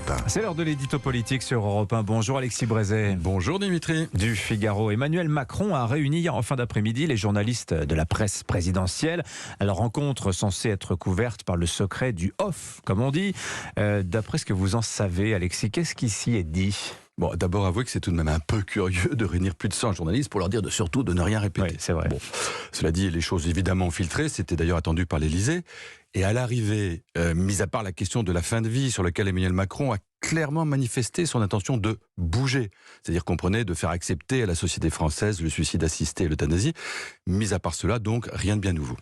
Europe 1. C'est l'heure de l'édito politique sur Europe 1. Bonjour Alexis Brézet. Bonjour Dimitri. Du Figaro. Emmanuel Macron a réuni hier en fin d'après-midi les journalistes de la presse présidentielle. La rencontre censée être couverte par le secret du off, comme on dit. D'après ce que vous en savez, Alexis, qu'est-ce qui s'y est dit ? Bon, d'abord avouez que c'est tout de même un peu curieux de réunir plus de 100 journalistes pour leur dire surtout de ne rien répéter. Oui, c'est vrai. Bon, cela dit, les choses évidemment ont filtré, c'était d'ailleurs attendu par l'Élysée. Et à l'arrivée, mis à part la question de la fin de vie sur laquelle Emmanuel Macron a clairement manifesté son intention de bouger, c'est-à-dire comprenez de faire accepter à la société française le suicide assisté et l'euthanasie, mis à part cela donc rien de bien nouveau.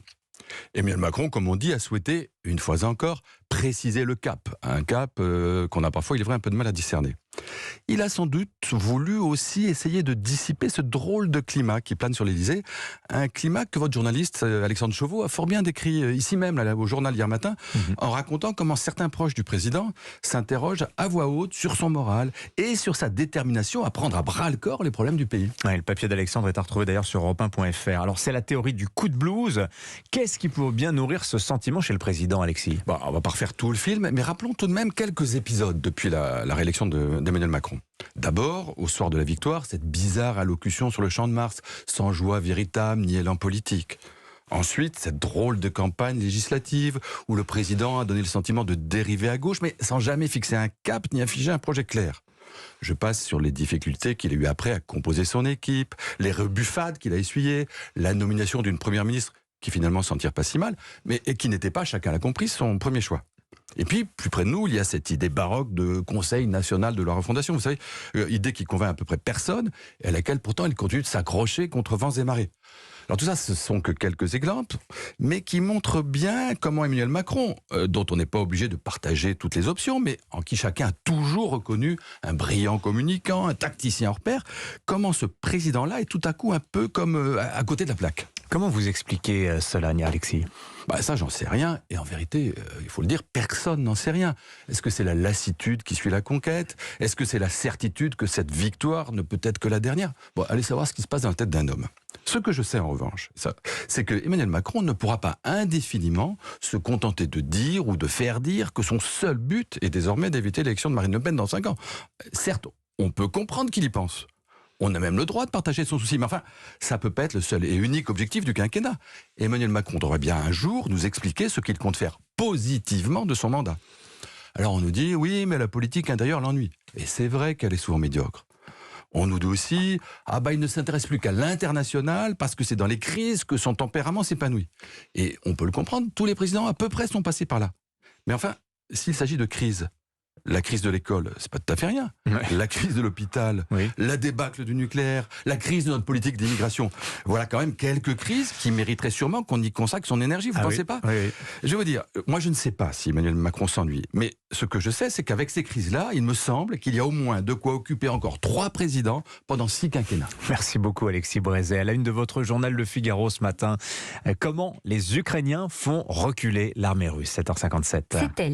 Emmanuel Macron, comme on dit, a souhaité, une fois encore, préciser le cap. Un cap qu'on a parfois, il est vrai, un peu de mal à discerner. Il a sans doute voulu aussi essayer de dissiper ce drôle de climat qui plane sur l'Élysée. Un climat que votre journaliste, Alexandre Chauveau, a fort bien décrit ici même, là, au journal hier matin, en racontant comment certains proches du président s'interrogent à voix haute sur son moral et sur sa détermination à prendre à bras-le-corps les problèmes du pays. Ouais, le papier d'Alexandre est à retrouver d'ailleurs sur europe1.fr. Alors c'est la théorie du coup de blues. Qu'est-ce qui peut bien nourrir ce sentiment chez le président, Alexis ? Bon, on va pas refaire tout le film, mais rappelons tout de même quelques épisodes depuis la réélection d'Emmanuel Macron. D'abord, au soir de la victoire, cette bizarre allocution sur le Champ de Mars, sans joie véritable ni élan politique. Ensuite, cette drôle de campagne législative où le président a donné le sentiment de dériver à gauche, mais sans jamais fixer un cap ni afficher un projet clair. Je passe sur les difficultés qu'il a eu après à composer son équipe, les rebuffades qu'il a essuyées, la nomination d'une première ministre qui finalement s'en tire pas si mal, mais qui n'était pas, chacun l'a compris, son premier choix. Et puis, plus près de nous, il y a cette idée baroque de Conseil national de la refondation, vous savez, idée qui convainc à peu près personne, et à laquelle pourtant il continue de s'accrocher contre vents et marées. Alors tout ça, ce sont que quelques exemples, mais qui montrent bien comment Emmanuel Macron, dont on n'est pas obligé de partager toutes les options, mais en qui chacun a toujours reconnu un brillant communicant, un tacticien hors pair, comment ce président-là est tout à coup un peu comme à côté de la plaque. Comment vous expliquez cela, Alexis ? Ça, j'en sais rien. Et en vérité, il faut le dire, personne n'en sait rien. Est-ce que c'est la lassitude qui suit la conquête ? Est-ce que c'est la certitude que cette victoire ne peut être que la dernière ? Bon, allez savoir ce qui se passe dans la tête d'un homme. Ce que je sais en revanche, c'est que Emmanuel Macron ne pourra pas indéfiniment se contenter de dire ou de faire dire que son seul but est désormais d'éviter l'élection de Marine Le Pen dans 5 ans. Certes, on peut comprendre qu'il y pense. On a même le droit de partager son souci, mais enfin, ça peut pas être le seul et unique objectif du quinquennat. Emmanuel Macron devrait bien un jour nous expliquer ce qu'il compte faire positivement de son mandat. Alors on nous dit, oui, mais la politique intérieure l'ennuie. Et c'est vrai qu'elle est souvent médiocre. On nous dit aussi, il ne s'intéresse plus qu'à l'international parce que c'est dans les crises que son tempérament s'épanouit. Et on peut le comprendre, tous les présidents à peu près sont passés par là. Mais enfin, s'il s'agit de crise, la crise de l'école, c'est pas tout à fait rien. Ouais. La crise de l'hôpital, oui. La débâcle du nucléaire, la crise de notre politique d'immigration. Voilà quand même quelques crises qui mériteraient sûrement qu'on y consacre son énergie, vous pensez pas ? Oui. Je vais vous dire, moi je ne sais pas si Emmanuel Macron s'ennuie, mais ce que je sais, c'est qu'avec ces crises-là, il me semble qu'il y a au moins de quoi occuper encore 3 présidents pendant 6 quinquennats. Merci beaucoup Alexis Brézet. À la une de votre journal Le Figaro ce matin, comment les Ukrainiens font reculer l'armée russe, 7h57. C'était